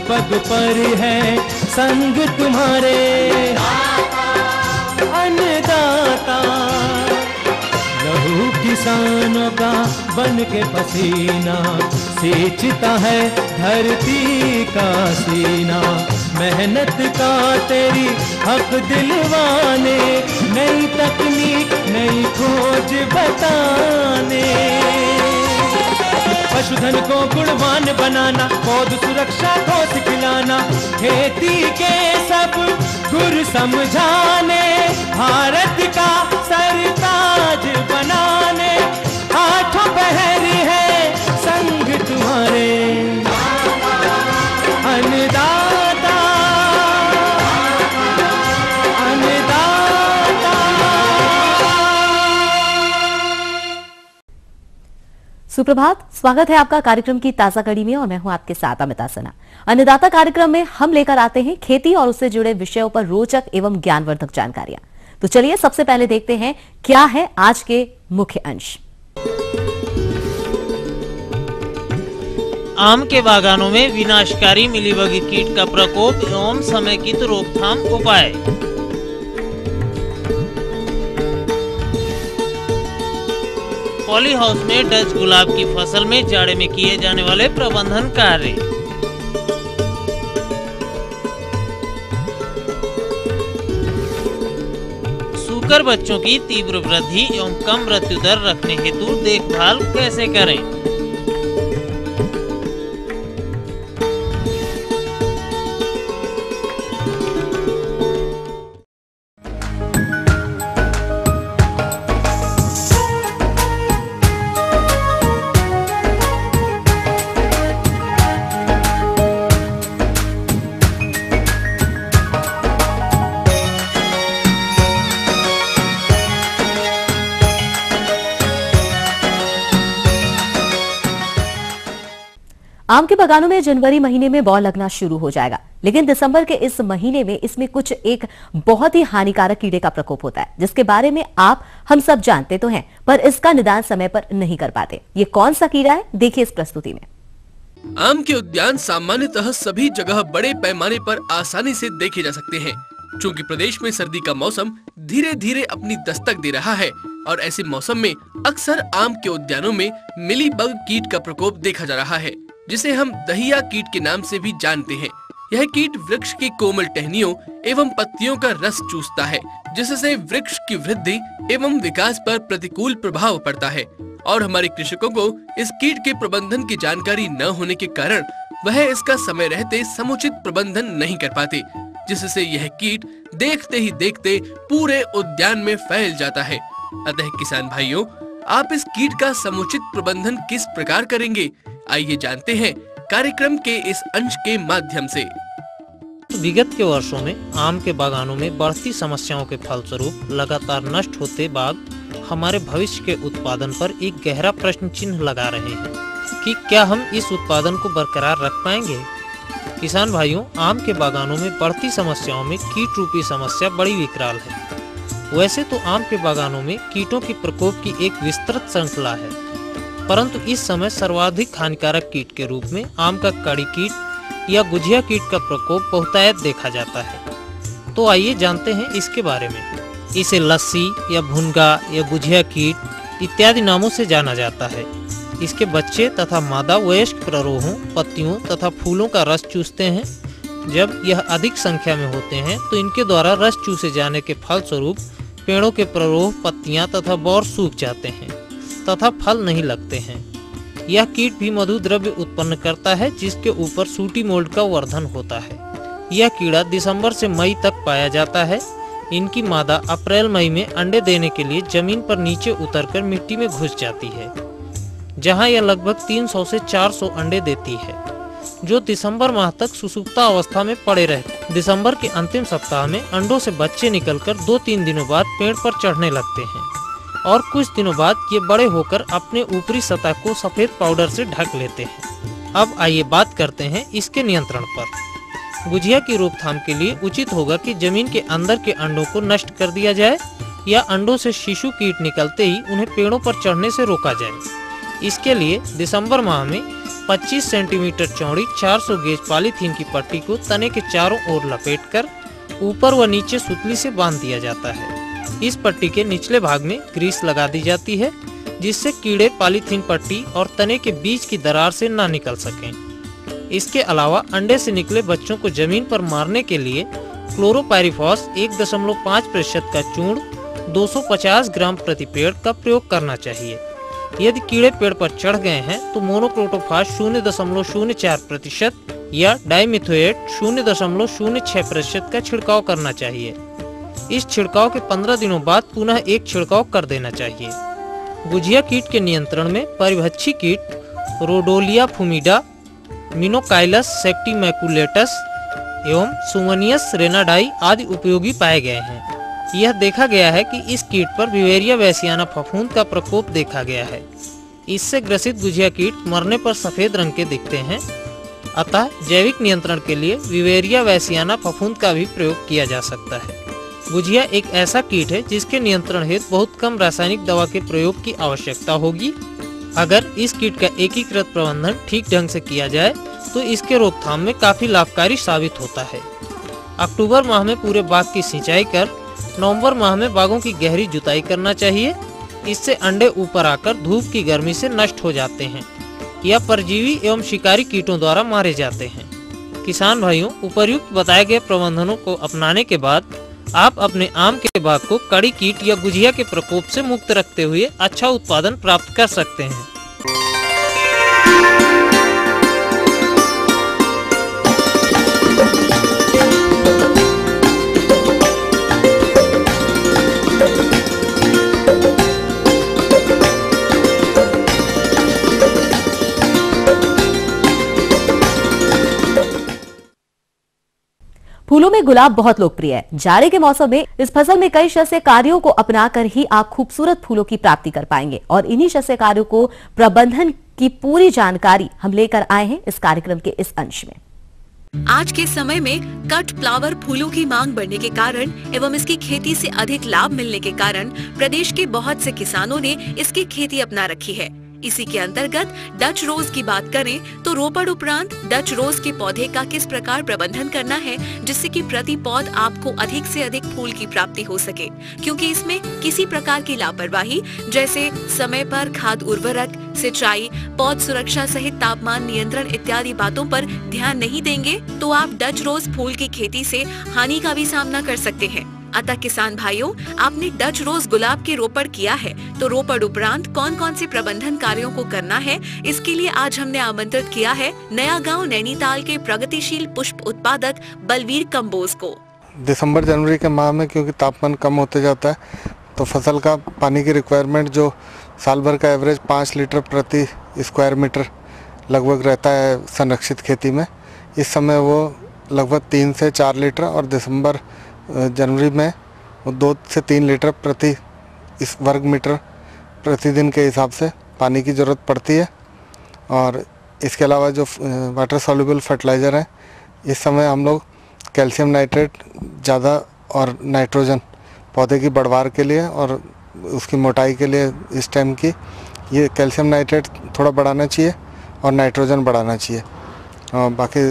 पग पर है संग तुम्हारे। अन्नदाता लहू किसानों का बन के पसीना सींचता है धरती का सीना। मेहनत का तेरी हक दिलवाने, नई तकनीक नई खोज बताने। पशुधन को गुणवान बनाना, पौध सुरक्षा को सिखलाना, खेती के सब गुर समझाने, भारत का सरताज बनाने। आठों पहर है संग तुम्हारे। अन्नदाता अन्नदाता। सुप्रभात, स्वागत है आपका कार्यक्रम की ताजा कड़ी में और मैं हूं आपके साथ अमिता सना। अन्नदाता कार्यक्रम में हम लेकर आते हैं खेती और उससे जुड़े विषयों पर रोचक एवं ज्ञानवर्धक जानकारियां। तो चलिए सबसे पहले देखते हैं क्या है आज के मुख्य अंश। आम के बागानों में विनाशकारी मिलीबग कीट का प्रकोप एवं समेकित रोकथाम उपाय। पॉली हाउस में डच गुलाब की फसल में जाड़े में किए जाने वाले प्रबंधन कार्य। सूकर बच्चों की तीव्र वृद्धि एवं कम मृत्यु दर रखने हेतु देखभाल कैसे करें। आम के बागानों में जनवरी महीने में बॉल लगना शुरू हो जाएगा, लेकिन दिसंबर के इस महीने में इसमें कुछ एक बहुत ही हानिकारक कीड़े का प्रकोप होता है, जिसके बारे में आप हम सब जानते तो हैं, पर इसका निदान समय पर नहीं कर पाते। ये कौन सा कीड़ा है, देखिए इस प्रस्तुति में। आम के उद्यान सामान्यतः सभी जगह बड़े पैमाने पर आसानी से देखे जा सकते हैं। चूँकि प्रदेश में सर्दी का मौसम धीरे धीरे अपनी दस्तक दे रहा है और ऐसे मौसम में अक्सर आम के उद्यानों में मिलीबग कीट का प्रकोप देखा जा रहा है, जिसे हम दहिया कीट के नाम से भी जानते हैं। यह कीट वृक्ष की कोमल टहनियों एवं पत्तियों का रस चूसता है, जिससे वृक्ष की वृद्धि एवं विकास पर प्रतिकूल प्रभाव पड़ता है। और हमारे कृषकों को इस कीट के प्रबंधन की जानकारी न होने के कारण वह इसका समय रहते समुचित प्रबंधन नहीं कर पाते, जिससे यह कीट देखते ही देखते पूरे उद्यान में फैल जाता है। अतः किसान भाइयों, आप इस कीट का समुचित प्रबंधन किस प्रकार करेंगे, आइए जानते हैं कार्यक्रम के इस अंश के माध्यम से। विगत के वर्षों में आम के बागानों में बढ़ती समस्याओं के फलस्वरूप लगातार नष्ट होते बाग हमारे भविष्य के उत्पादन पर एक गहरा प्रश्न चिन्ह लगा रहे हैं कि क्या हम इस उत्पादन को बरकरार रख पाएंगे। किसान भाइयों, आम के बागानों में बढ़ती समस्याओं में कीट रूपी समस्या बड़ी विकराल है। वैसे तो आम के बागानों में कीटों के प्रकोप की एक विस्तृत श्रृंखला है, परंतु इस समय सर्वाधिक हानिकारक कीट के रूप में आम का कड़ी कीट या गुझिया कीट का प्रकोप बहुतायत देखा जाता है। तो आइए जानते हैं इसके बारे में। इसे लस्सी या भुनगा या गुझिया कीट इत्यादि नामों से जाना जाता है। इसके बच्चे तथा मादा वयस्क प्ररोहों, पत्तियों तथा फूलों का रस चूसते हैं। जब यह अधिक संख्या में होते हैं तो इनके द्वारा रस चूसे जाने के फलस्वरूप पेड़ों के प्ररोह, पत्तियां तथा बौर सूख जाते हैं तथा फल नहीं लगते हैं। यह कीट भी मधु द्रव्य उत्पन्न करता है, जिसके ऊपर सूटी मोल्ड का वर्धन होता है। यह कीड़ा दिसंबर से मई तक पाया जाता है। इनकी मादा अप्रैल मई में अंडे देने के लिए जमीन पर नीचे उतरकर मिट्टी में घुस जाती है, जहां यह लगभग 300 से 400 अंडे देती है, जो दिसंबर माह तक सुसुप्ता अवस्था में पड़े रहते। दिसंबर के अंतिम सप्ताह में अंडों से बच्चे निकलकर 2-3 दिनों बाद पेड़ पर चढ़ने लगते हैं और कुछ दिनों बाद ये बड़े होकर अपने ऊपरी सतह को सफेद पाउडर से ढक लेते हैं। अब आइए बात करते हैं इसके नियंत्रण पर। गुझिया की रोकथाम के लिए उचित होगा कि जमीन के अंदर के अंडों को नष्ट कर दिया जाए या अंडों से शिशु कीट निकलते ही उन्हें पेड़ों पर चढ़ने से रोका जाए। इसके लिए दिसंबर माह में 25 सेंटीमीटर चौड़ी 400 गेज पॉलीथीन की पट्टी को तने के चारों ओर लपेटकर ऊपर व नीचे सुतली से बांध दिया जाता है। इस पट्टी के निचले भाग में ग्रीस लगा दी जाती है, जिससे कीड़े पॉलीथीन पट्टी और तने के बीच की दरार से ना निकल सकें। इसके अलावा अंडे से निकले बच्चों को जमीन पर मारने के लिए क्लोरोपाइरीफॉस 1.5% का चूर्ण 250 ग्राम प्रति पेड़ का प्रयोग करना चाहिए। यदि कीड़े पेड़ पर चढ़ गए हैं तो मोनोक्रोटोफास 0.04% या डाइमिथोएट 0.06% का छिड़काव करना चाहिए। इस छिड़काव के 15 दिनों बाद पुनः एक छिड़काव कर देना चाहिए। गुझिया कीट के नियंत्रण में परिभक्षी कीट रोडोलिया फुमिडा, मिनोकाइलस सेक्टिमैकुलेटस एवं सुमनियस रेनाडाई आदि उपयोगी पाए गए हैं। यह देखा गया है कि इस कीट पर विवेरिया वैसियाना फफूंद का प्रकोप देखा गया है। इससे ग्रसित गुझिया कीट मरने पर सफेद रंग के दिखते हैं। अतः जैविक नियंत्रण के लिए विवेरिया वैसियाना फफूंद का भी प्रयोग किया जा सकता है। गुझिया एक ऐसा कीट है जिसके नियंत्रण हेतु बहुत कम रासायनिक दवा के प्रयोग की आवश्यकता होगी। अगर इस कीट का एकीकृत प्रबंधन ठीक ढंग से किया जाए तो इसके रोकथाम में काफी लाभकारी साबित होता है। अक्टूबर माह में पूरे बाग की सिंचाई कर नवंबर माह में बागों की गहरी जुताई करना चाहिए। इससे अंडे ऊपर आकर धूप की गर्मी से नष्ट हो जाते हैं या परजीवी एवं शिकारी कीटों द्वारा मारे जाते हैं। किसान भाइयों, उपर्युक्त बताए गए प्रबंधनों को अपनाने के बाद आप अपने आम के बाग को कड़ी कीट या गुझिया के प्रकोप से मुक्त रखते हुए अच्छा उत्पादन प्राप्त कर सकते हैं। फूलों में गुलाब बहुत लोकप्रिय है। जाड़े के मौसम में इस फसल में कई शस्य कार्यों को अपनाकर ही आप खूबसूरत फूलों की प्राप्ति कर पाएंगे और इन्हीं शस्य कार्यों को प्रबंधन की पूरी जानकारी हम लेकर आए हैं इस कार्यक्रम के इस अंश में। आज के समय में कट फ्लावर फूलों की मांग बढ़ने के कारण एवं इसकी खेती से अधिक लाभ मिलने के कारण प्रदेश के बहुत से किसानों ने इसकी खेती अपना रखी है। इसी के अंतर्गत डच रोज की बात करें तो रोपड़ उपरांत डच रोज के पौधे का किस प्रकार प्रबंधन करना है जिससे कि प्रति पौध आपको अधिक से अधिक फूल की प्राप्ति हो सके, क्योंकि इसमें किसी प्रकार की लापरवाही जैसे समय पर खाद उर्वरक, सिंचाई, पौध सुरक्षा सहित तापमान नियंत्रण इत्यादि बातों पर ध्यान नहीं देंगे तो आप डच रोज फूल की खेती से हानि का भी सामना कर सकते हैं। अतः किसान भाइयों, आपने डच रोज गुलाब के रोपड़ किया है तो रोपड़ उपरांत कौन कौन से प्रबंधन कार्यों को करना है, इसके लिए आज हमने आमंत्रित किया है नया गांव नैनीताल के प्रगतिशील पुष्प उत्पादक बलवीर कंबोज को। दिसंबर जनवरी के माह में क्योंकि तापमान कम होते जाता है तो फसल का पानी की रिक्वायरमेंट जो साल भर का एवरेज 5 लीटर प्रति स्क्वायर मीटर लगभग रहता है संरक्षित खेती में, इस समय वो लगभग 3 से 4 लीटर और दिसंबर जनवरी में वो 2 से 3 लीटर प्रति इस वर्ग मीटर प्रतिदिन के हिसाब से पानी की ज़रूरत पड़ती है। और इसके अलावा जो वाटर सॉल्युबल फर्टिलाइज़र है, इस समय हम लोग कैल्शियम नाइट्रेट ज़्यादा और नाइट्रोजन पौधे की बढ़वार के लिए और उसकी मोटाई के लिए इस टाइम की ये कैल्शियम नाइट्रेट थोड़ा बढ़ाना चाहिए और नाइट्रोजन बढ़ाना चाहिए। और बाकी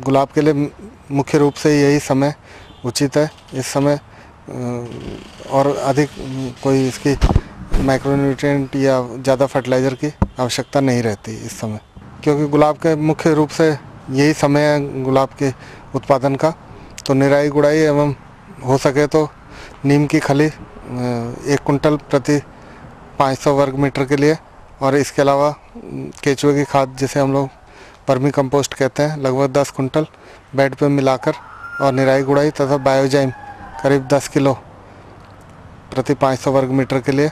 गुलाब के लिए मुख्य रूप से यही समय उचित है। इस समय और अधिक कोई इसकी माइक्रोन्यूट्रिएंट या ज़्यादा फर्टिलाइज़र की आवश्यकता नहीं रहती इस समय, क्योंकि गुलाब के मुख्य रूप से यही समय है गुलाब के उत्पादन का। तो निराई गुड़ाई एवं हो सके तो नीम की खली 1 कुंटल प्रति 500 वर्ग मीटर के लिए, और इसके अलावा केचुए की खाद जिसे हम लोग वर्मी कंपोस्ट कहते हैं लगभग 10 कुंटल बेड पे मिलाकर, और निराई गुड़ाई तथा बायोजाइम करीब 10 किलो प्रति 500 वर्ग मीटर के लिए,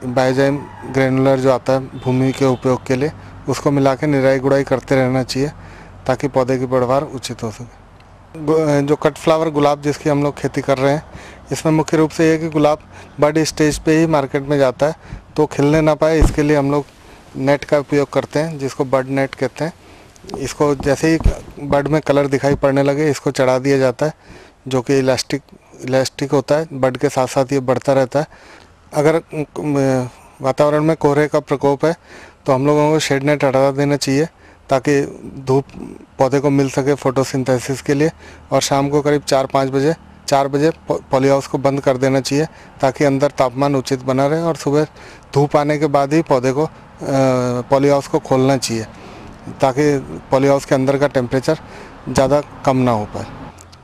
बायोजाइम ग्रेनुलर जो आता है भूमि के उपयोग के लिए, उसको मिला के निराई गुड़ाई करते रहना चाहिए ताकि पौधे की बढ़वार उचित हो सके। जो कट फ्लावर गुलाब जिसकी हम लोग खेती कर रहे हैं, इसमें मुख्य रूप से ये कि गुलाब बड स्टेज पे ही मार्केट में जाता है, तो खिलने ना पाए इसके लिए हम लोग नेट का उपयोग करते हैं जिसको बड नेट कहते हैं। इसको जैसे ही बड में कलर दिखाई पड़ने लगे इसको चढ़ा दिया जाता है, जो कि इलास्टिक होता है, बड के साथ साथ ये बढ़ता रहता है। अगर वातावरण में कोहरे का प्रकोप है तो हम लोगों को शेड नेट हटा देना चाहिए ताकि धूप पौधे को मिल सके फोटोसिंथेसिस के लिए। और शाम को करीब 4 बजे पॉली हाउस को बंद कर देना चाहिए ताकि अंदर तापमान उचित बना रहे, और सुबह धूप आने के बाद ही पौधे को पॉली हाउस को खोलना चाहिए ताकि पॉली हाउस के अंदर का टेम्परेचर ज़्यादा कम ना हो पाए।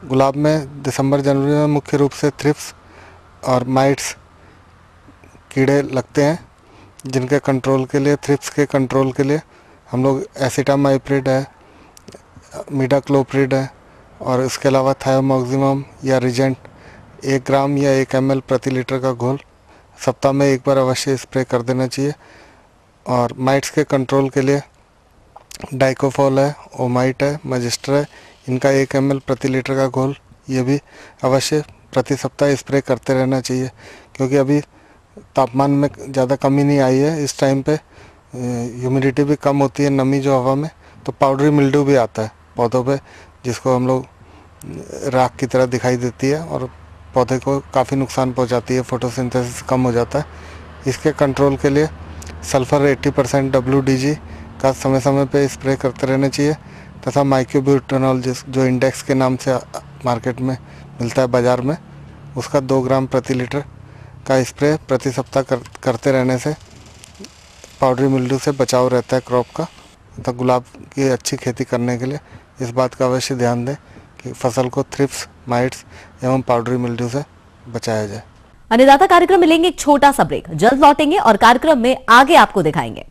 गुलाब में दिसंबर जनवरी में मुख्य रूप से थ्रिप्स और माइट्स कीड़े लगते हैं, जिनके कंट्रोल के लिए, थ्रिप्स के कंट्रोल के लिए हम लोग एसिटामाइप्रिड है, मीडाक्लोप्रिड है, और इसके अलावा थायोमॉक्सिमम या रिजेंट 1 ग्राम या 1 ml प्रति लीटर का घोल सप्ताह में 1 बार अवश्य स्प्रे कर देना चाहिए। और माइट्स के कंट्रोल के लिए डाइकोफॉल है, ओमाइट है, मजिस्टर है, इनका 1 ml प्रति लीटर का घोल ये भी अवश्य प्रति सप्ताह स्प्रे करते रहना चाहिए, क्योंकि अभी तापमान में ज़्यादा कमी नहीं आई है। इस टाइम पे ह्यूमिडिटी भी कम होती है, नमी जो हवा में, तो पाउडरी मिल्ड्यू भी आता है पौधों पे, जिसको हम लोग राख की तरह दिखाई देती है और पौधे को काफ़ी नुकसान पहुंचाती है, फोटोसिंथेसिस कम हो जाता है। इसके कंट्रोल के लिए सल्फ़र 80% WDG का समय समय पे स्प्रे करते रहना चाहिए, तथा माइक्रोब्यूटेनॉल जो इंडेक्स के नाम से मार्केट में मिलता है बाज़ार में, उसका 2 ग्राम प्रति लीटर का स्प्रे प्रति सप्ताह करते रहने से पाउडरी मिल्ड्यू से बचाव रहता है क्रॉप का। तथा गुलाब की अच्छी खेती करने के लिए इस बात का अवश्य ध्यान दें कि फसल को थ्रिप्स, माइट्स एवं पाउडरी मिल्ड्यू से बचाया जाए। अन्नदाता कार्यक्रम में लेंगे एक छोटा सा ब्रेक, जल्द लौटेंगे और कार्यक्रम में आगे आपको दिखाएंगे।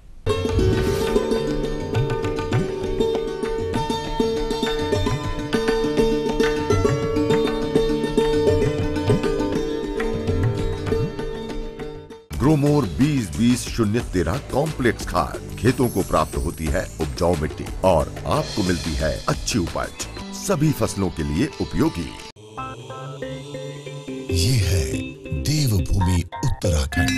ग्रोमोर 20-20-013 कॉम्प्लेक्स खाद खेतों को प्राप्त होती है उपजाऊ मिट्टी और आपको मिलती है अच्छी उपज, सभी फसलों के लिए उपयोगी। ये है देवभूमि उत्तराखंड।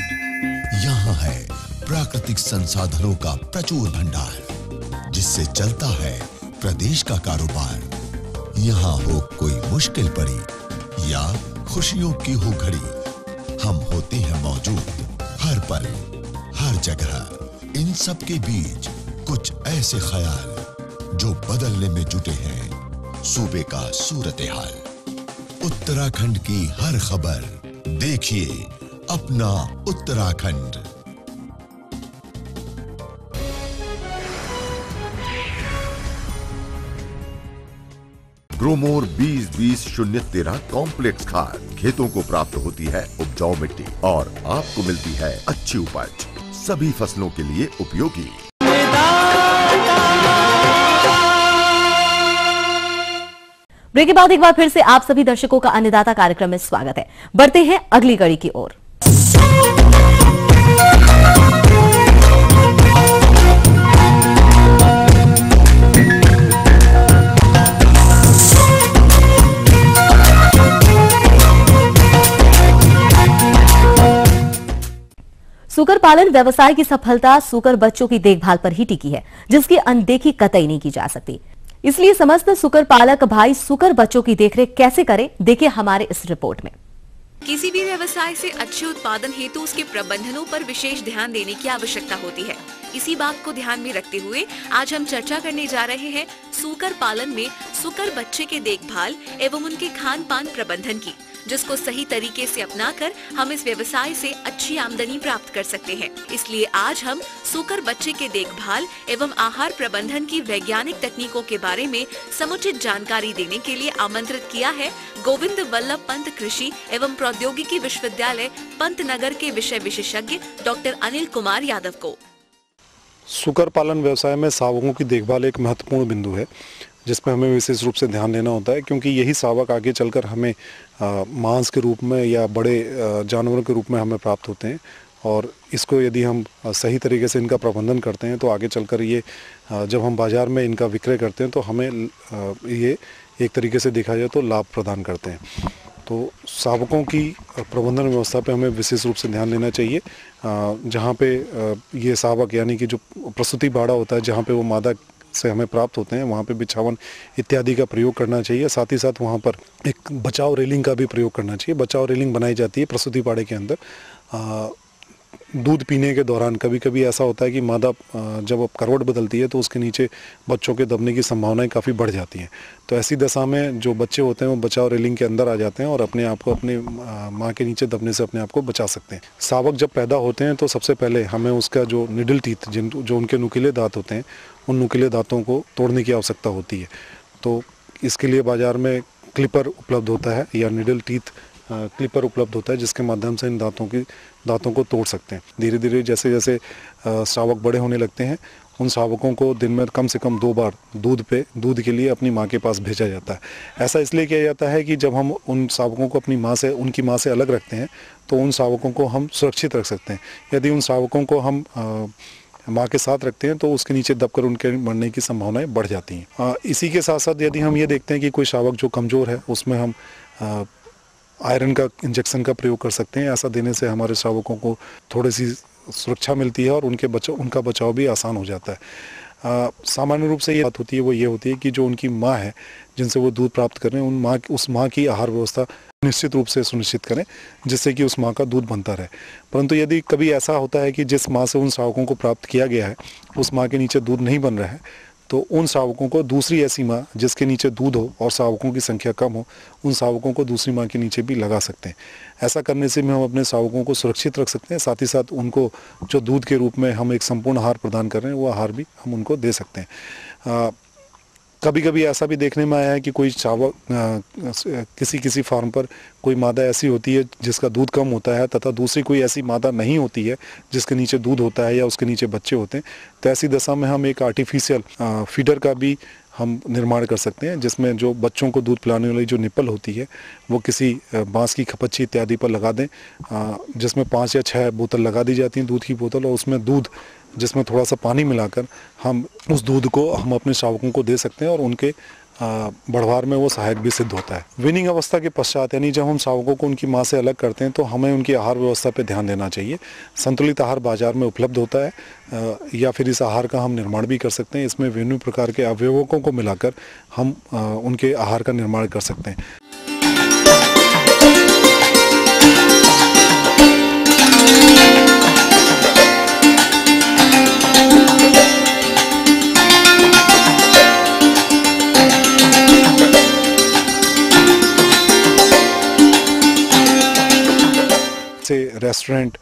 यहाँ है प्राकृतिक संसाधनों का प्रचुर भंडार, जिससे चलता है प्रदेश का कारोबार। यहाँ हो कोई मुश्किल पड़ी या खुशियों की हो घड़ी, हम होते हैं मौजूद हर पल हर जगह। इन सब के बीच कुछ ऐसे ख्याल जो बदलने में जुटे हैं सूबे का सूरत हाल। उत्तराखंड की हर खबर देखिए अपना उत्तराखंड। ग्रोमोर 20-20-013 कॉम्प्लेक्स खाद खेतों को प्राप्त होती है उपजाऊ मिट्टी और आपको मिलती है अच्छी उपज, सभी फसलों के लिए उपयोगी। ब्रेक के बाद एक बार फिर से आप सभी दर्शकों का अन्नदाता कार्यक्रम में स्वागत है। बढ़ते हैं अगली कड़ी की ओर। सूकर पालन व्यवसाय की सफलता सूकर बच्चों की देखभाल पर ही टिकी है, जिसकी अनदेखी कतई नहीं की जा सकती। इसलिए समस्त सूकर पालक भाई सूकर बच्चों की देखरेख कैसे करें, देखिए हमारे इस रिपोर्ट में। किसी भी व्यवसाय से अच्छे उत्पादन हेतु उसके प्रबंधनों पर विशेष ध्यान देने की आवश्यकता होती है। इसी बात को ध्यान में रखते हुए आज हम चर्चा करने जा रहे हैं सूकर पालन में सूकर बच्चे के देखभाल एवं उनके खान पान प्रबंधन की, जिसको सही तरीके से अपनाकर हम इस व्यवसाय से अच्छी आमदनी प्राप्त कर सकते हैं। इसलिए आज हम सूकर बच्चे के देखभाल एवं आहार प्रबंधन की वैज्ञानिक तकनीकों के बारे में समुचित जानकारी देने के लिए आमंत्रित किया है गोविंद वल्लभ पंत कृषि एवं प्रौद्योगिकी विश्वविद्यालय पंतनगर के विषय विशेषज्ञ डॉक्टर अनिल कुमार यादव को। सूकर पालन व्यवसाय में शावकों की देखभाल एक महत्वपूर्ण बिंदु है, जिसमें हमें विशेष रूप से ध्यान देना होता है, क्योंकि यही शावक आगे चलकर हमें मांस के रूप में या बड़े जानवरों के रूप में हमें प्राप्त होते हैं। और इसको यदि हम सही तरीके से इनका प्रबंधन करते हैं तो आगे चलकर ये जब हम बाज़ार में इनका विक्रय करते हैं तो हमें ये एक तरीके से देखा जाए तो लाभ प्रदान करते हैं। तो शावकों की प्रबंधन व्यवस्था पे हमें विशेष रूप से ध्यान देना चाहिए। जहाँ पे ये शावक यानी कि जो प्रसूति बाड़ा होता है, जहाँ पे वो मादा से हमें प्राप्त होते हैं, वहाँ पे बिछावन इत्यादि का प्रयोग करना चाहिए। साथ ही साथ वहाँ पर एक बचाव रेलिंग का भी प्रयोग करना चाहिए। बचाव रेलिंग बनाई जाती है प्रसूति बाड़े के अंदर, दूध पीने के दौरान कभी कभी ऐसा होता है कि मादा जब अब करवट बदलती है तो उसके नीचे बच्चों के दबने की संभावनाएं काफ़ी बढ़ जाती हैं। तो ऐसी दशा में जो बच्चे होते हैं वो बचाव रेलिंग के अंदर आ जाते हैं और अपने आप को अपने माँ के नीचे दबने से अपने आप को बचा सकते हैं। शावक जब पैदा होते हैं तो सबसे पहले हमें उसका जो निडल टीथ जो उनके नुकीले दांत होते हैं उन नुकीले दांतों को तोड़ने की आवश्यकता होती है। तो इसके लिए बाज़ार में क्लिपर उपलब्ध होता है या निडल टीथ क्लिपर उपलब्ध होता है जिसके माध्यम से इन दांतों को तोड़ सकते हैं। धीरे धीरे जैसे जैसे शावक बड़े होने लगते हैं उन शावकों को दिन में कम से कम 2 बार दूध के लिए अपनी माँ के पास भेजा जाता है। ऐसा इसलिए किया जाता है कि जब हम उन शावकों को उनकी माँ से अलग रखते हैं तो उन शावकों को हम सुरक्षित रख सकते हैं। यदि उन शावकों को हम माँ के साथ रखते हैं तो उसके नीचे दबकर उनके मरने की संभावनाएं बढ़ जाती हैं। इसी के साथ साथ यदि हम ये देखते हैं कि कोई शावक जो कमज़ोर है उसमें हम आयरन का इंजेक्शन का प्रयोग कर सकते हैं। ऐसा देने से हमारे शावकों को थोड़ी सी सुरक्षा मिलती है और उनका बचाव भी आसान हो जाता है। सामान्य रूप से ये बात होती है वो ये होती है कि जो उनकी माँ है जिनसे वो दूध प्राप्त कर रहे हैं उस माँ की आहार व्यवस्था निश्चित रूप से सुनिश्चित करें जिससे कि उस माँ का दूध बनता रहे। परंतु यदि कभी ऐसा होता है कि जिस माँ से उन शावकों को प्राप्त किया गया है उस माँ के नीचे दूध नहीं बन रहा है तो उन शावकों को दूसरी ऐसी माँ जिसके नीचे दूध हो और शावकों की संख्या कम हो उन शावकों को दूसरी माँ के नीचे भी लगा सकते हैं। ऐसा करने से हम अपने शावकों को सुरक्षित रख सकते हैं। साथ ही साथ उनको जो दूध के रूप में हम एक संपूर्ण आहार प्रदान कर रहे हैं वो आहार भी हम उनको दे सकते हैं। कभी कभी ऐसा भी देखने में आया है कि कोई शावक किसी फार्म पर कोई मादा ऐसी होती है जिसका दूध कम होता है तथा दूसरी कोई ऐसी मादा नहीं होती है जिसके नीचे दूध होता है या उसके नीचे बच्चे होते हैं। तो ऐसी दशा में हम एक आर्टिफिशियल फीडर का भी हम निर्माण कर सकते हैं जिसमें जो बच्चों को दूध पिलाने वाली जो निप्पल होती है वो किसी बांस की खपच्ची इत्यादि पर लगा दें, जिसमें 5 या 6 बोतल लगा दी जाती हैं दूध की बोतल, और उसमें दूध जिसमें थोड़ा सा पानी मिलाकर हम उस दूध को हम अपने शावकों को दे सकते हैं और उनके बढ़वार में वो सहायक भी सिद्ध होता है। वीनिंग अवस्था के पश्चात यानी जब हम शावकों को उनकी माँ से अलग करते हैं तो हमें उनकी आहार व्यवस्था पे ध्यान देना चाहिए। संतुलित आहार बाजार में उपलब्ध होता है या फिर इस आहार का हम निर्माण भी कर सकते हैं। इसमें विभिन्न प्रकार के अवयवों को मिलाकर हम उनके आहार का निर्माण कर सकते हैं। से रेस्टोरेंट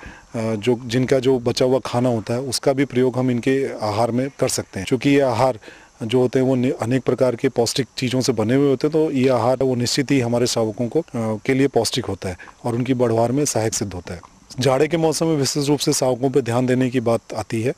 जिनका जो बचा हुआ खाना होता है उसका भी प्रयोग हम इनके आहार में कर सकते हैं। क्योंकि ये आहार जो होते हैं वो अनेक प्रकार के पौष्टिक चीज़ों से बने हुए होते हैं, तो ये आहार वो निश्चित ही हमारे शावकों को के लिए पौष्टिक होता है और उनकी बढ़वार में सहायक सिद्ध होता है। जाड़े के मौसम में विशेष रूप से शावकों पर ध्यान देने की बात आती है।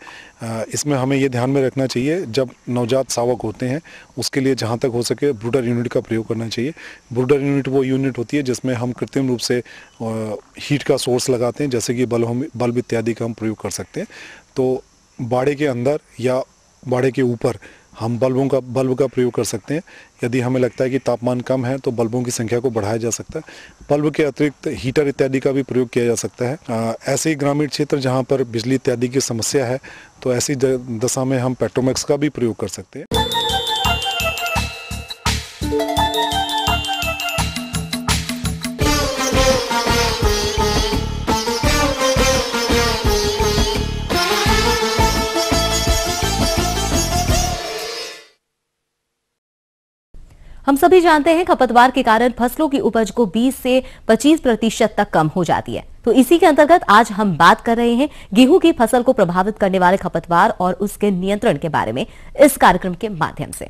इसमें हमें ये ध्यान में रखना चाहिए जब नवजात शावक होते हैं उसके लिए जहाँ तक हो सके ब्रूडर यूनिट का प्रयोग करना चाहिए। ब्रूडर यूनिट वो यूनिट होती है जिसमें हम कृत्रिम रूप से हीट का सोर्स लगाते हैं, जैसे कि बल्ब इत्यादि का हम प्रयोग कर सकते हैं। तो बाड़े के अंदर या बाड़े के ऊपर हम बल्ब का प्रयोग कर सकते हैं। यदि हमें लगता है कि तापमान कम है तो बल्बों की संख्या को बढ़ाया जा सकता है। बल्ब के अतिरिक्त हीटर इत्यादि का भी प्रयोग किया जा सकता है। ऐसे ही ग्रामीण क्षेत्र जहां पर बिजली इत्यादि की समस्या है तो ऐसी दशा में हम पेट्रोमैक्स का भी प्रयोग कर सकते हैं। हम सभी जानते हैं खपतवार के कारण फसलों की उपज को 20 से 25% तक कम हो जाती है। तो इसी के अंतर्गत आज हम बात कर रहे हैं गेहूं की फसल को प्रभावित करने वाले खपतवार और उसके नियंत्रण के बारे में इस कार्यक्रम के माध्यम से।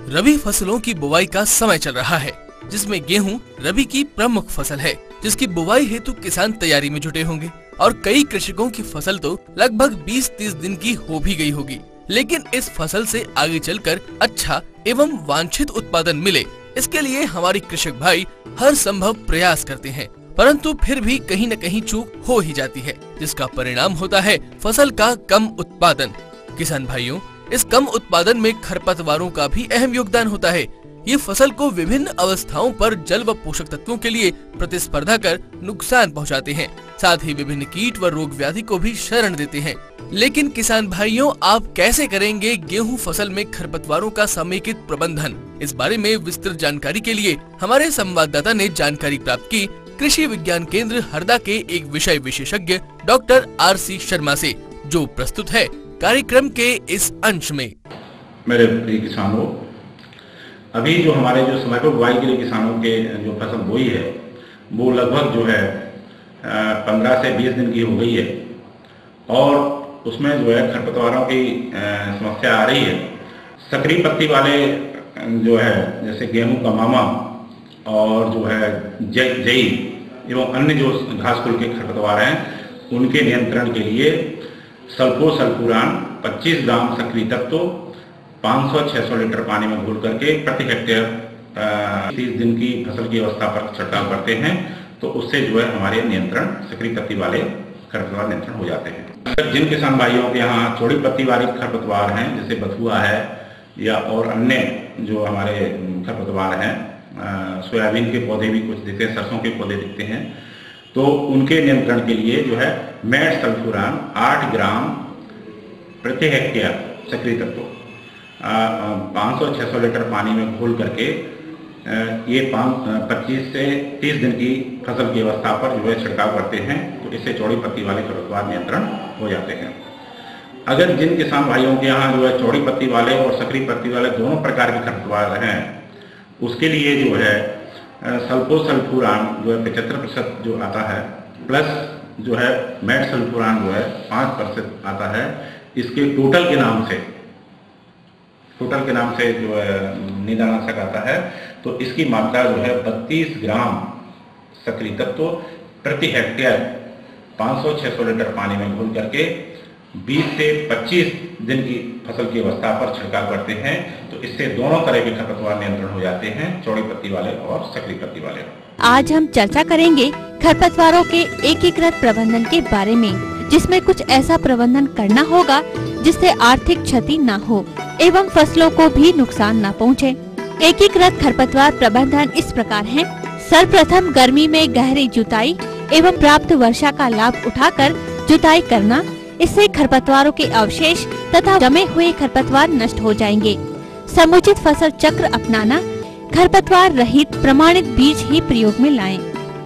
रबी फसलों की बुवाई का समय चल रहा है, जिसमें गेहूं रबी की प्रमुख फसल है, जिसकी बुवाई हेतु किसान तैयारी में जुटे होंगे और कई कृषकों की फसल तो लगभग 20-30 दिन की हो भी गई होगी। लेकिन इस फसल से आगे चलकर अच्छा एवं वांछित उत्पादन मिले, इसके लिए हमारे कृषक भाई हर संभव प्रयास करते हैं, परंतु फिर भी कहीं न कहीं चूक हो ही जाती है, जिसका परिणाम होता है फसल का कम उत्पादन। किसान भाइयों, इस कम उत्पादन में खरपतवारों का भी अहम योगदान होता है। ये फसल को विभिन्न अवस्थाओं पर जल व पोषक तत्वों के लिए प्रतिस्पर्धा कर नुकसान पहुंचाते हैं, साथ ही विभिन्न कीट व रोग व्याधि को भी शरण देते हैं। लेकिन किसान भाइयों, आप कैसे करेंगे गेहूं फसल में खरपतवारों का समेकित प्रबंधन? इस बारे में विस्तृत जानकारी के लिए हमारे संवाददाता ने जानकारी प्राप्त की कृषि विज्ञान केंद्र हरदा के एक विषय विशेषज्ञ डॉक्टर RC शर्मा से, जो प्रस्तुत है कार्यक्रम के इस अंश में। मेरे प्रिय किसानों, अभी जो हमारे जो समय पर बुआई के लिए किसानों के जो फसल बोई है वो लगभग जो है 15 से 20 दिन की हो गई है और उसमें जो है खरपतवारों की समस्या आ रही है। सक्रिय पत्ती वाले जो है जैसे गेहूं का मामा और जो है जई एवं अन्य जो घास कुल के खरपतवार हैं उनके नियंत्रण के लिए सल्फोसल्फूरान 25 ग्राम सक्रिय तत्व 500-600 लीटर पानी में घोल करके प्रति हेक्टेयर 30 दिन की फसल की अवस्था पर छिड़काव करते हैं, तो उससे जो है हमारे नियंत्रण सक्रिय पत्ती वाले खरपतवार नियंत्रण हो जाते हैं। जिन किसान भाइयों के यहाँ चौड़ी पत्ती वाले खरपतवार हैं जैसे बथुआ है या और अन्य जो हमारे खरपतवार हैं, सोयाबीन के पौधे भी कुछ दिखते हैं, सरसों के पौधे दिखते हैं, तो उनके नियंत्रण के लिए जो है मैट सल्फूरान 8 ग्राम प्रति हेक्टेयर सक्रिय तत्व 500-600 लीटर पानी में घोल करके ये 25 से 30 दिन की फसल की अवस्था पर जो है छिड़काव करते हैं, तो इससे चौड़ी पत्ती वाले खरपतवार नियंत्रण हो जाते हैं। अगर जिन किसान भाइयों के यहाँ जो है चौड़ी पत्ती वाले और सक्रिय पत्ती वाले दोनों प्रकार के खरपतवार हैं, उसके लिए जो है सल्फोसल्फूरान जो है 75% जो आता है प्लस जो है मैट सल्फूरान जो है 5% आता है। इसके टोटल के नाम से जो है निदानाशक आता है, तो इसकी मात्रा जो है 32 ग्राम सक्रिय तत्व प्रति हेक्टेयर 500-600 लीटर पानी में घोल करके 20 से 25 दिन की फसल की अवस्था पर छिड़काव करते हैं, तो इससे दोनों तरह के खरपतवार नियंत्रण हो जाते हैं, चौड़ी पत्ती वाले और सक्रिय पत्ती वाले। आज हम चर्चा करेंगे खरपतवारों के एकीकृत प्रबंधन के बारे में, जिसमें कुछ ऐसा प्रबंधन करना होगा जिससे आर्थिक क्षति न हो एवं फसलों को भी नुकसान न पहुंचे। एकीकृत खरपतवार प्रबंधन इस प्रकार है। सर्वप्रथम गर्मी में गहरी जुताई एवं प्राप्त वर्षा का लाभ उठाकर जुताई करना, इससे खरपतवारों के अवशेष तथा जमे हुए खरपतवार नष्ट हो जाएंगे। समुचित फसल चक्र अपनाना, खरपतवार रहित प्रमाणित बीज ही प्रयोग में लाएं।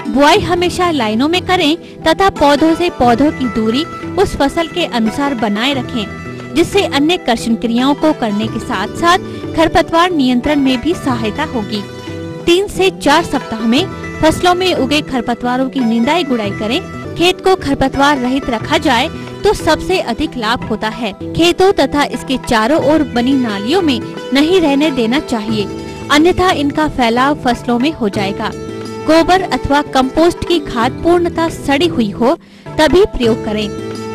बुआई हमेशा लाइनों में करें तथा पौधों से पौधों की दूरी उस फसल के अनुसार बनाए रखें, जिससे अन्य कर्षण क्रियाओं को करने के साथ साथ खरपतवार नियंत्रण में भी सहायता होगी। 3 से 4 सप्ताह में फसलों में उगे खरपतवारों की निंदाई गुड़ाई करें। खेत को खरपतवार रहित रखा जाए तो सबसे अधिक लाभ होता है। खेतों तथा इसके चारों ओर बनी नालियों में नहीं रहने देना चाहिए, अन्यथा इनका फैलाव फसलों में हो जाएगा। गोबर अथवा कंपोस्ट की खाद पूर्णतः सड़ी हुई हो तभी प्रयोग करें।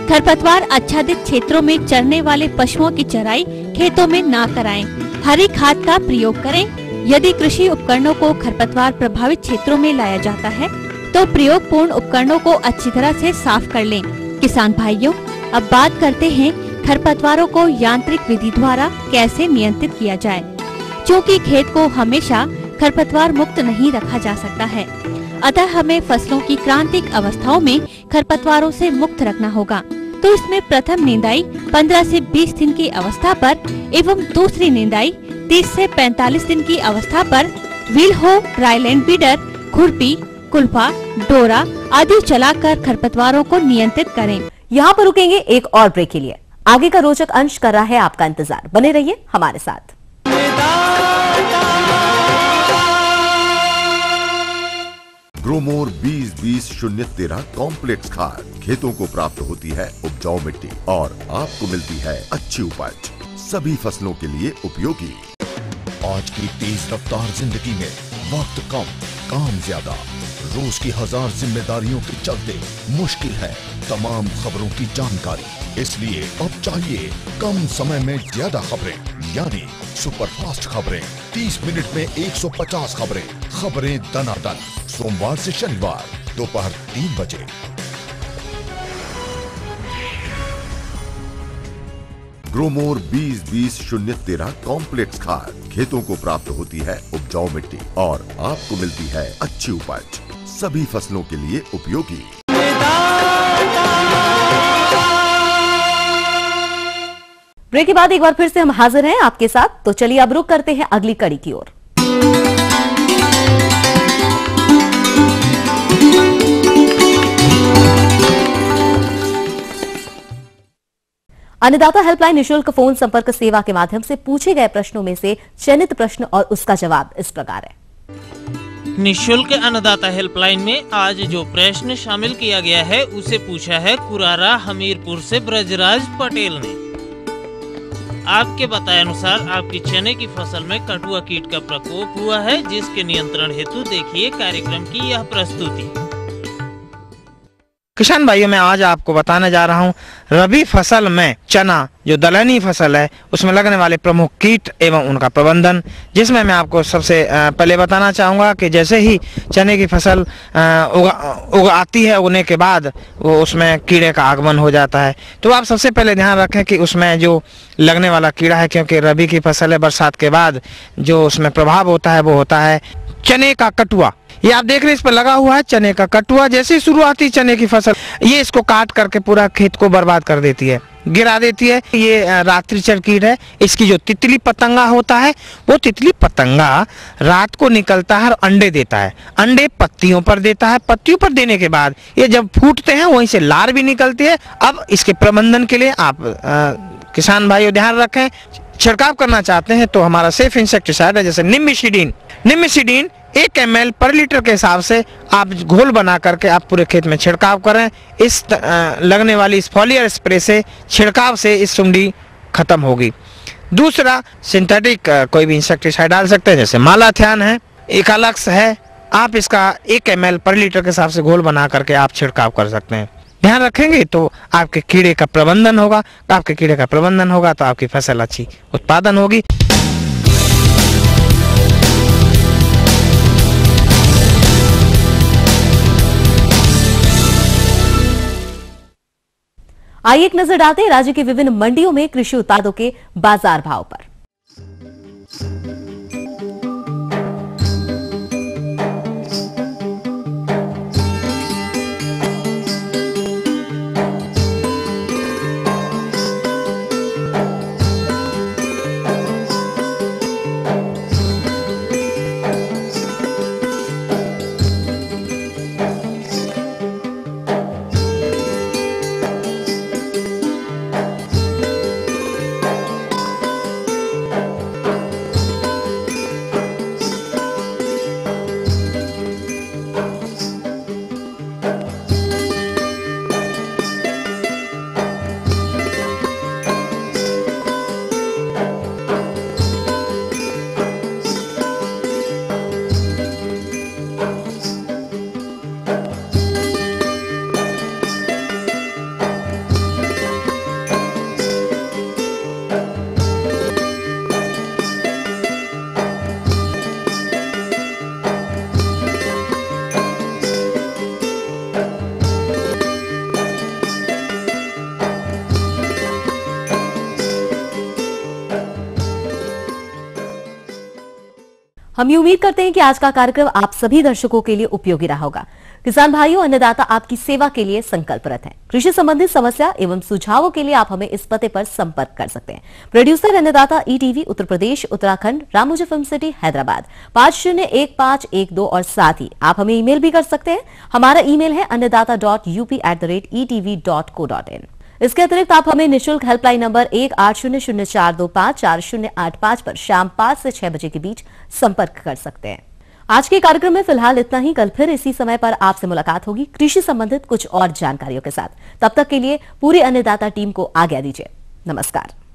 खरपतवार आच्छादित क्षेत्रों में चरने वाले पशुओं की चराई खेतों में ना कराएं। हरी खाद का प्रयोग करें। यदि कृषि उपकरणों को खरपतवार प्रभावित क्षेत्रों में लाया जाता है तो प्रयोग पूर्ण उपकरणों को अच्छी तरह से साफ कर लें। किसान भाइयों, अब बात करते हैं खरपतवारों को यांत्रिक विधि द्वारा कैसे नियंत्रित किया जाए। क्योंकि खेत को हमेशा खरपतवार मुक्त नहीं रखा जा सकता है, अतः हमें फसलों की क्रांतिक अवस्थाओं में खरपतवारों से मुक्त रखना होगा। तो इसमें प्रथम निंदाई 15 से 20 दिन की अवस्था पर एवं दूसरी निंदाई 30 से 45 दिन की अवस्था पर व्हील हो, राइलैंड बीडर, खुरपी, कुल्फा, डोरा आदि चलाकर खरपतवारों को नियंत्रित करें। यहाँ पर रुकेंगे एक और ब्रेक के लिए। आगे का रोचक अंश कर रहा है आपका इंतजार, बने रहिए हमारे साथ। ग्रोमोर 20-20-013 कॉम्प्लेक्स खाद खेतों को प्राप्त होती है उपजाऊ मिट्टी और आपको मिलती है अच्छी उपज, सभी फसलों के लिए उपयोगी। आज की तेज रफ्तार जिंदगी में वक्त कम, काम ज्यादा, रोज की 1000 जिम्मेदारियों के चलते मुश्किल है तमाम खबरों की जानकारी। इसलिए अब चाहिए कम समय में ज्यादा खबरें, यानी सुपरफास्ट खबरें। 30 मिनट में 150 खबरें, खबरें दनादन, सोमवार से शनिवार दोपहर 3 बजे। ग्रोमोर 20-20-013 कॉम्प्लेक्स खाद खेतों को प्राप्त होती है उपजाऊ मिट्टी और आपको मिलती है अच्छी उपज, सभी फसलों के लिए उपयोगी। ब्रेक के बाद एक बार फिर से हम हाजिर हैं आपके साथ। तो चलिए अब रुक करते हैं अगली कड़ी की ओर। अन्नदाता हेल्पलाइन निशुल्क फोन संपर्क सेवा के माध्यम से पूछे गए प्रश्नों में से चयनित प्रश्न और उसका जवाब इस प्रकार है। निशुल्क अन्नदाता हेल्पलाइन में आज जो प्रश्न शामिल किया गया है उसे पूछा है कुरारा हमीरपुर से ब्रजराज पटेल ने। आपके बताए अनुसार आपकी चने की फसल में कटुआ कीट का प्रकोप हुआ है, जिसके नियंत्रण हेतु देखिए कार्यक्रम की यह प्रस्तुति। किसान भाइयों, मैं आज आपको बताने जा रहा हूं रबी फसल में चना जो दलहनी फसल है उसमें लगने वाले प्रमुख कीट एवं उनका प्रबंधन, जिसमें मैं आपको सबसे पहले बताना चाहूँगा कि जैसे ही चने की फसल उगाती है, उगने के बाद वो उसमें कीड़े का आगमन हो जाता है। तो आप सबसे पहले ध्यान रखें कि उसमें जो लगने वाला कीड़ा है, क्योंकि रबी की फसल है, बरसात के बाद जो उसमें प्रभाव होता है वो होता है चने का कटुआ। ये आप देख रहे हैं इस पर लगा हुआ है चने का कटुआ। जैसे ही शुरुआती चने की फसल ये इसको काट करके पूरा खेत को बर्बाद कर देती है, गिरा देती है। ये रात्रिचर कीट है। इसकी जो तितली पतंगा होता है वो तितली पतंगा रात को निकलता है और अंडे देता है। अंडे पत्तियों पर देता है। पत्तियों पर देने के बाद ये जब फूटते हैं वहीं से लार भी निकलती है। अब इसके प्रबंधन के लिए आप किसान भाइयों ध्यान रखें, छिड़काव करना चाहते हैं तो हमारा सेफ इंसेक्टिसाइड है जैसे निम्बिसिडीन 1 ml पर लीटर के हिसाब से आप घोल बना करके आप पूरे खेत में छिड़काव करें। इस लगने वाली इस फॉलियर स्प्रे से छिड़काव से इस सुंडी खत्म होगी। दूसरा सिंथेटिक कोई भी इंसेक्टिसाइड डाल सकते हैं जैसे मालाथियान है, एकालक्स है। आप इसका 1 ml पर लीटर के हिसाब से घोल बना करके आप छिड़काव कर सकते हैं। ध्यान रखेंगे तो आपके कीड़े का प्रबंधन होगा। आपके कीड़े का प्रबंधन होगा तो आपकी फसल अच्छी उत्पादन होगी। आइए एक नजर डालते हैं राज्य की विभिन्न मंडियों में कृषि उत्पादों के बाजार भाव पर। हम ये उम्मीद करते हैं कि आज का कार्यक्रम आप सभी दर्शकों के लिए उपयोगी रहा होगा। किसान भाइयों, अन्नदाता आपकी सेवा के लिए संकल्परत हैं। कृषि संबंधित समस्या एवं सुझावों के लिए आप हमें इस पते पर संपर्क कर सकते हैं। प्रोड्यूसर अन्नदाता ETV Uttar Pradesh Uttarakhand Ramoji film city Hyderabad 501512 और साथ ही आप हमें ईमेल भी कर सकते हैं। हमारा ईमेल है annadata.up@etv.co.in। इसके अतिरिक्त आप हमें निशुल्क हेल्पलाइन नंबर 180040254085 पर शाम 5 से 6 बजे के बीच संपर्क कर सकते हैं। आज के कार्यक्रम में फिलहाल इतना ही। कल फिर इसी समय पर आपसे मुलाकात होगी कृषि संबंधित कुछ और जानकारियों के साथ। तब तक के लिए पूरी अन्नदाता टीम को आज्ञा दीजिए। नमस्कार।